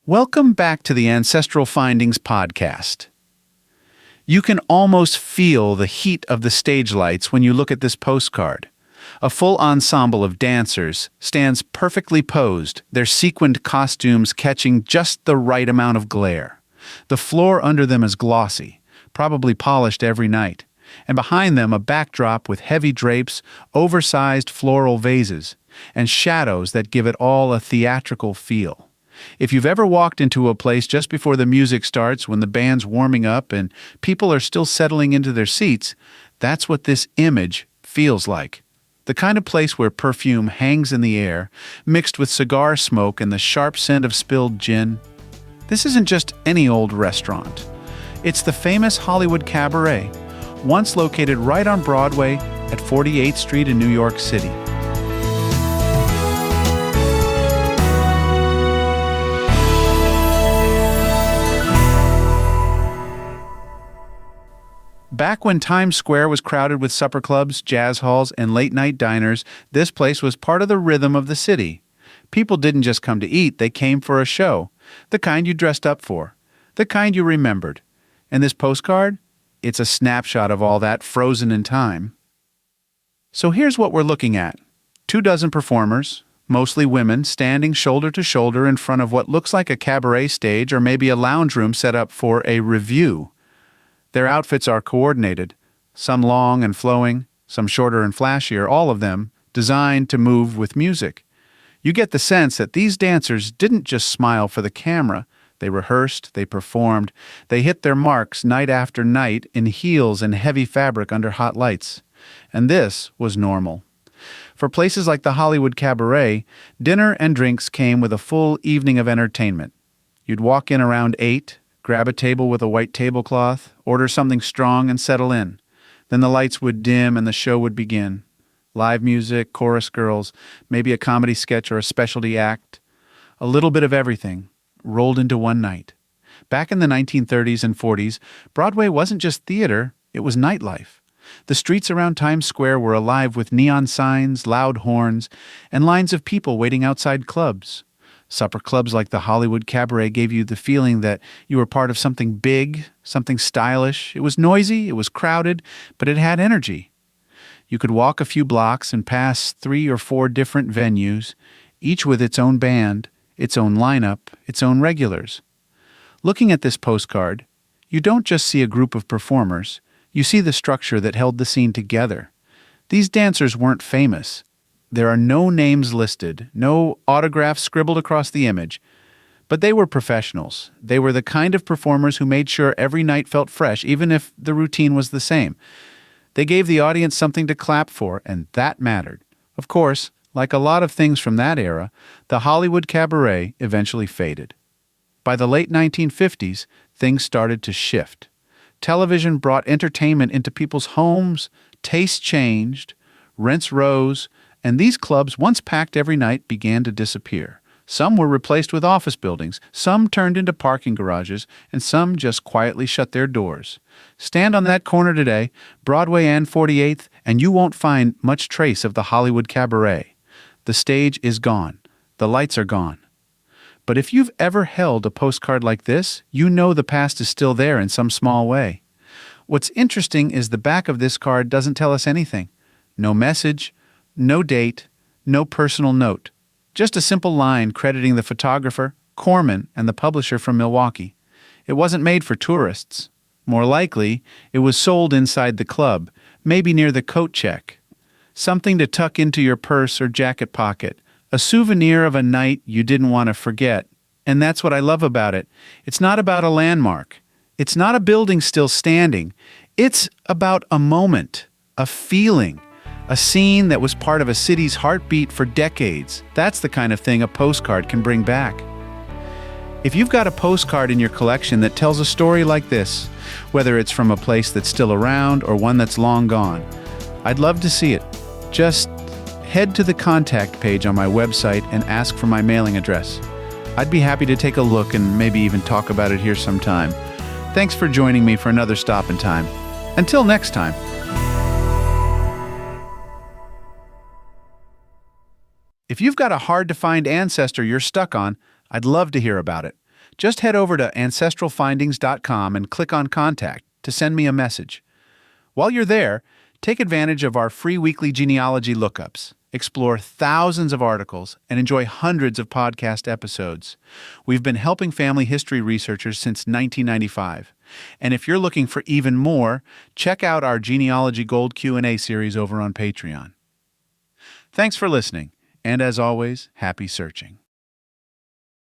Welcome back to the Ancestral Findings podcast. You can almost feel the heat of the stage lights when you look at this postcard. A full ensemble of dancers stands perfectly posed, their sequined costumes catching just the right amount of glare. The floor under them is glossy, probably polished every night, and behind them a backdrop with heavy drapes, oversized floral vases, and shadows that give it all a theatrical feel. If you've ever walked into a place just before the music starts, when the band's warming up and people are still settling into their seats, that's what this image feels like. The kind of place where perfume hangs in the air, mixed with cigar smoke and the sharp scent of spilled gin. This isn't just any old restaurant. It's the Famous Hollywood Cabaret, once located right on Broadway at 48th Street in New York City. Back when Times Square was crowded with supper clubs, jazz halls, and late-night diners, this place was part of the rhythm of the city. People didn't just come to eat, they came for a show. The kind you dressed up for. The kind you remembered. And this postcard? It's a snapshot of all that frozen in time. So here's what we're looking at. 24 performers, mostly women, standing shoulder to shoulder in front of what looks like a cabaret stage or maybe a lounge room set up for a revue. Their outfits are coordinated, some long and flowing, some shorter and flashier, all of them designed to move with music. You get the sense that these dancers didn't just smile for the camera. They rehearsed, they performed, they hit their marks night after night in heels and heavy fabric under hot lights. And this was normal. For places like the Hollywood Cabaret, dinner and drinks came with a full evening of entertainment. You'd walk in around 8, grab a table with a white tablecloth, order something strong and settle in. Then the lights would dim and the show would begin. Live music, chorus girls, maybe a comedy sketch or a specialty act. A little bit of everything, rolled into one night. Back in the 1930s and 40s, Broadway wasn't just theater, it was nightlife. The streets around Times Square were alive with neon signs, loud horns, and lines of people waiting outside clubs. Supper clubs like the Hollywood Cabaret gave you the feeling that you were part of something big, something stylish. It was noisy, it was crowded, but it had energy. You could walk a few blocks and pass 3 or 4 different venues, each with its own band, its own lineup, its own regulars. Looking at this postcard, you don't just see a group of performers, you see the structure that held the scene together. These dancers weren't famous. There are no names listed, no autographs scribbled across the image. But they were professionals. They were the kind of performers who made sure every night felt fresh, even if the routine was the same. They gave the audience something to clap for, and that mattered. Of course, like a lot of things from that era, the Hollywood Cabaret eventually faded. By the late 1950s, things started to shift. Television brought entertainment into people's homes, tastes changed, rents rose, and these clubs, once packed every night, began to disappear. Some were replaced with office buildings, some turned into parking garages, and some just quietly shut their doors. Stand on that corner today, Broadway and 48th, and you won't find much trace of the Hollywood Cabaret. The stage is gone. The lights are gone. But if you've ever held a postcard like this, you know the past is still there in some small way. What's interesting is the back of this card doesn't tell us anything. No message, no date, no personal note. Just a simple line crediting the photographer, Corman, and the publisher from Milwaukee. It wasn't made for tourists. More likely, it was sold inside the club, maybe near the coat check. Something to tuck into your purse or jacket pocket. A souvenir of a night you didn't want to forget. And that's what I love about it. It's not about a landmark. It's not a building still standing. It's about a moment, a feeling. A scene that was part of a city's heartbeat for decades. That's the kind of thing a postcard can bring back. If you've got a postcard in your collection that tells a story like this, whether it's from a place that's still around or one that's long gone, I'd love to see it. Just head to the contact page on my website and ask for my mailing address. I'd be happy to take a look and maybe even talk about it here sometime. Thanks for joining me for another Stop in Time. Until next time. If you've got a hard-to-find ancestor you're stuck on, I'd love to hear about it. Just head over to ancestralfindings.com and click on Contact to send me a message. While you're there, take advantage of our free weekly genealogy lookups. Explore thousands of articles and enjoy hundreds of podcast episodes. We've been helping family history researchers since 1995. And if you're looking for even more, check out our Genealogy Gold Q&A series over on Patreon. Thanks for listening, and as always, happy searching.